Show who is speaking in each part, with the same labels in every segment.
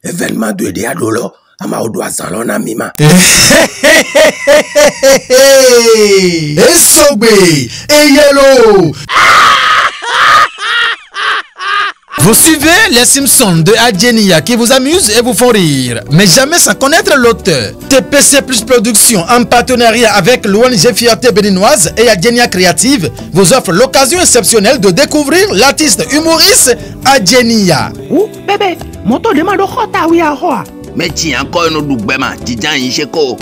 Speaker 1: Événement de Diadolo, Amaoudou Azalona Mima.
Speaker 2: Esobe, Eyelo. Vous suivez les Simpsons de Adjenia qui vous amusent et vous font rire, mais jamais sans connaître l'auteur. TPC Plus Production, en partenariat avec l'ONG Fierté Béninoise et Adjenia Créative, vous offre l'occasion exceptionnelle de découvrir l'artiste humoriste Adjenia.
Speaker 3: Ouh, bébé, moto demande au Khota oui à Hoa.
Speaker 4: Mais tiens encore nous doublema, Tijan Incheko.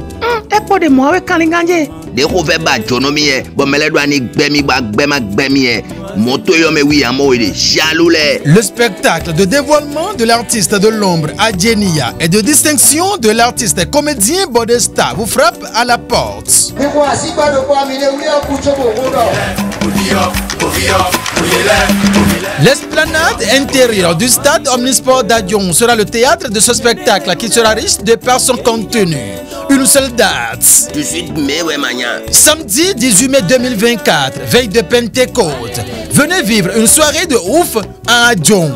Speaker 3: Et pour de moi avec Kalinganje.
Speaker 4: Des rouves bas, Jonomie, bon, mais les douaniers Gbemi, moto yo me oui, amo il est jaloulé.
Speaker 2: Le spectacle de dévoilement de l'artiste de l'ombre Adjenia et de distinction de l'artiste comédien Bodesta vous frappe à la porte. L'esplanade intérieure du stade Omnisport d'Adion sera le théâtre de ce spectacle qui sera riche de par son contenu. Une seule date. Samedi 18 mai 2024, veille de Pentecôte. Venez vivre une soirée de ouf à Adion.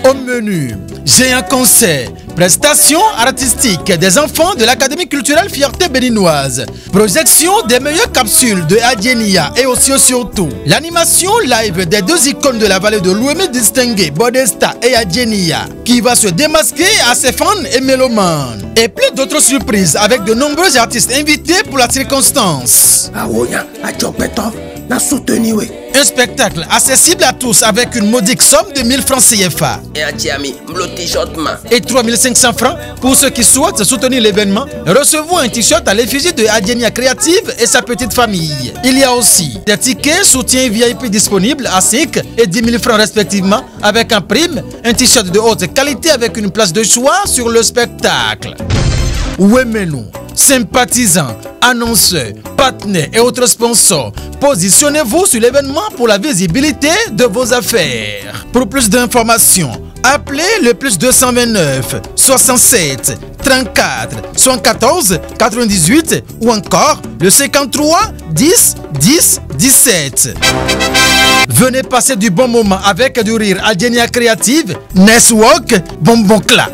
Speaker 2: Au menu, j'ai un concert, prestations artistiques des enfants de l'Académie culturelle Fierté Béninoise, projection des meilleures capsules de Adjenia et aussi surtout l'animation live des deux icônes de la vallée de l'Ouémé distinguées, Bodesta et Adjenia, qui va se démasquer à ses fans et mélomanes. Et plein d'autres surprises avec de nombreux artistes invités pour la circonstance. Un spectacle accessible à tous avec une modique somme de 1000 francs CFA et 3500 francs pour ceux qui souhaitent soutenir l'événement. Recevons un t-shirt à l'effigie de Adjenia Créative et sa petite famille. Il y a aussi des tickets soutien VIP disponibles à 5 et 10 000 francs respectivement avec un prime, un t-shirt de haute qualité avec une place de choix sur le spectacle. Ouémenou, sympathisants, annonceurs, partenaires et autres sponsors, positionnez-vous sur l'événement pour la visibilité de vos affaires. Pour plus d'informations, appelez le plus 229 67 34 74 98 ou encore le 53 10 10 17. Venez passer du bon moment avec du rire. Adjenia Créative, Network, Bonbon Cla.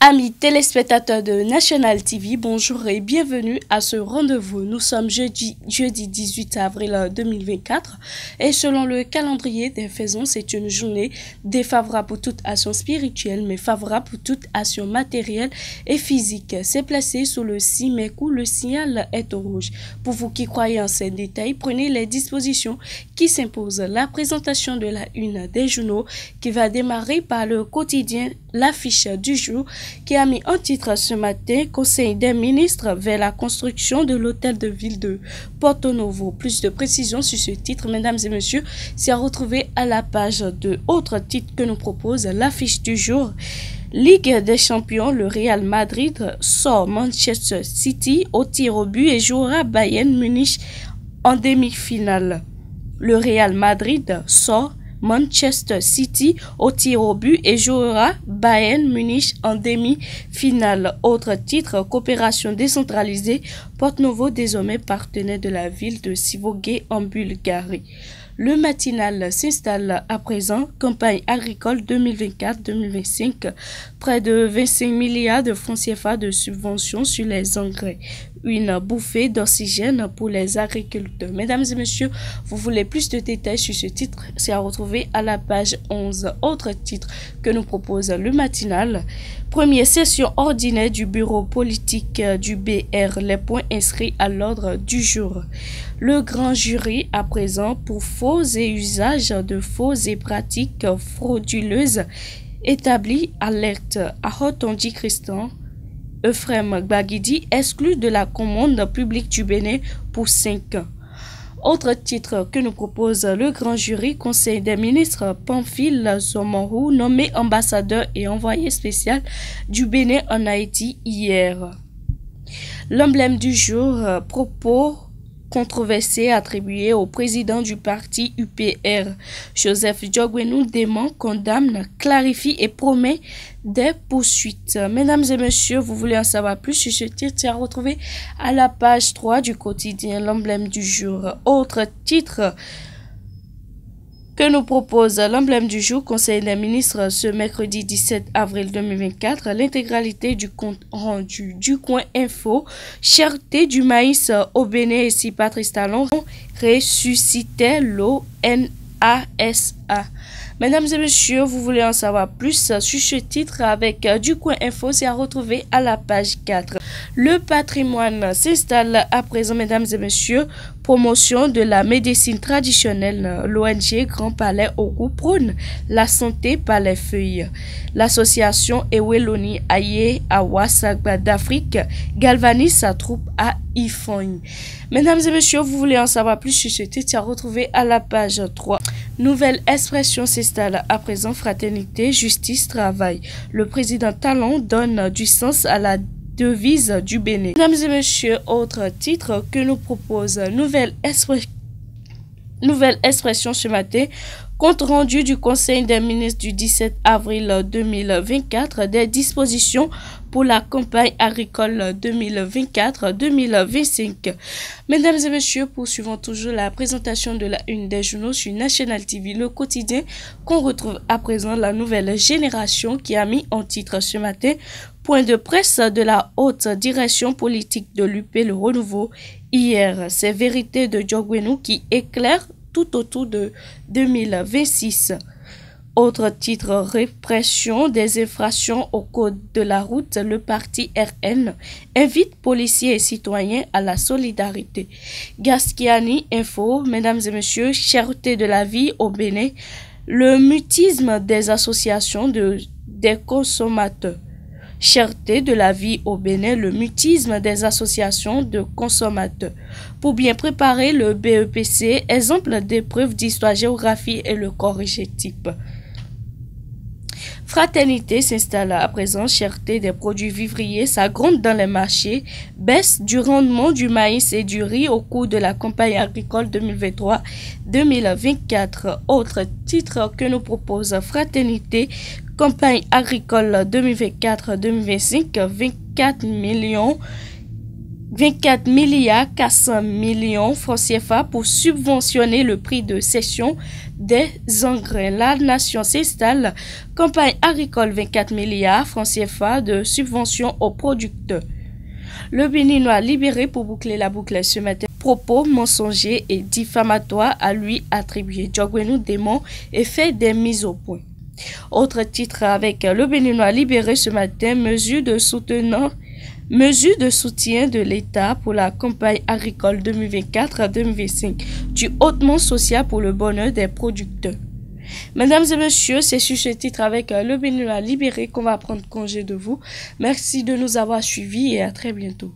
Speaker 5: Amis téléspectateurs de National TV, bonjour et bienvenue à ce rendez-vous. Nous sommes jeudi 18 avril 2024 et selon le calendrier des faisans, c'est une journée défavorable pour toute action spirituelle mais favorable pour toute action matérielle et physique. C'est placé sous le signe où le signal est au rouge. Pour vous qui croyez en ces détails, prenez les dispositions qui s'imposent. La présentation de la une des journaux qui va démarrer par le quotidien L'affiche du jour qui a mis en titre ce matin Conseil des ministres vers la construction de l'hôtel de ville de Porto Novo. Plus de précisions sur ce titre, mesdames et messieurs, c'est à retrouver à la page 2. Autre titre que nous propose l'affiche du jour. Ligue des champions, le Real Madrid sort Manchester City au tir au but et jouera Bayern Munich en demi-finale. Le Real Madrid sort Manchester City au tir au but et jouera Bayern Munich en demi-finale. Autre titre, coopération décentralisée, Porto Novo désormais partenaire de la ville de Sivogué en Bulgarie. Le matinal s'installe à présent, campagne agricole 2024-2025, près de 25 milliards de francs CFA de subventions sur les engrais. Une bouffée d'oxygène pour les agriculteurs. Mesdames et messieurs, vous voulez plus de détails sur ce titre, c'est à retrouver à la page 11. Autre titre que nous propose le matinal. Première session ordinaire du bureau politique du BR. Les points inscrits à l'ordre du jour. Le grand jury à présent pour faux et usage de faux et pratiques frauduleuses établi alerte à Hotondi Christian. Euphrem Gbagidi exclu de la commande publique du Bénin pour 5 ans. Autre titre que nous propose le grand jury, Conseil des ministres, Pamphile Zomonrou, nommé ambassadeur et envoyé spécial du Bénin en Haïti hier. L'emblème du jour, propos controversée attribuée au président du parti UPR. Joseph Diogwenou dément, condamne, clarifie et promet des poursuites. Mesdames et messieurs, vous voulez en savoir plus sur ce titre à retrouver à la page 3 du quotidien L'Emblème du jour. Autre titre que nous propose l'emblème du jour, Conseil des ministres ce mercredi 17 avril 2024, l'intégralité du compte rendu du coin info, cherté du maïs au Bénin et si Patrice Talon ressuscitait l'ONASA. Mesdames et messieurs, vous voulez en savoir plus sur ce titre avec du coin info, c'est à retrouver à la page 4. Le patrimoine s'installe à présent, mesdames et messieurs, promotion de la médecine traditionnelle. L'ONG Grand Palais au groupe prône la santé par les feuilles. L'association Eweloni Aye Awa Sagba d'Afrique galvanise sa troupe à Ifogne. Mesdames et messieurs, vous voulez en savoir plus sur ce titre, à retrouver à la page 3. Nouvelle expression s'installe à présent, fraternité, justice, travail. Le président Talon donne du sens à la devise du Bénin. Mesdames et messieurs, autre titre que nous propose nouvelle expression ce matin, compte rendu du Conseil des ministres du 17 avril 2024 des dispositions pour la campagne agricole 2024-2025. Mesdames et messieurs, poursuivons toujours la présentation de la une des journaux sur National TV, le quotidien, qu'on retrouve à présent la nouvelle génération qui a mis en titre ce matin point de presse de la haute direction politique de l'UP Le Renouveau hier. C'est vérité de Diogwenou qui éclaire tout autour de 2026. Autre titre, répression des infractions au code de la route. Le parti RN invite policiers et citoyens à la solidarité. Gaskiani Info, mesdames et messieurs, cherté de la vie au Bénin, le mutisme des associations des consommateurs. Cherté de la vie au Bénin, le mutisme des associations de consommateurs. Pour bien préparer le BEPC, exemple d'épreuve d'histoire-géographie et le corrigé type. Fraternité s'installe à présent, cherté des produits vivriers s'aggrande dans les marchés, baisse du rendement du maïs et du riz au cours de la campagne agricole 2023-2024. Autre titre que nous propose Fraternité, campagne agricole 2024-2025, 24 milliards 400 millions francs CFA pour subventionner le prix de cession des engrais. La nation s'installe, campagne agricole 24 milliards francs CFA de subvention aux producteurs. Le Béninois libéré pour boucler la boucle ce matin. Propos mensongers et diffamatoires à lui attribués. Diogwenou dément et fait des mises au point. Autre titre avec le Béninois libéré ce matin, mesure de soutien de l'État pour la campagne agricole 2024-2025, du hautement social pour le bonheur des producteurs. Mesdames et messieurs, c'est sur ce titre avec le Béninois libéré qu'on va prendre congé de vous. Merci de nous avoir suivis et à très bientôt.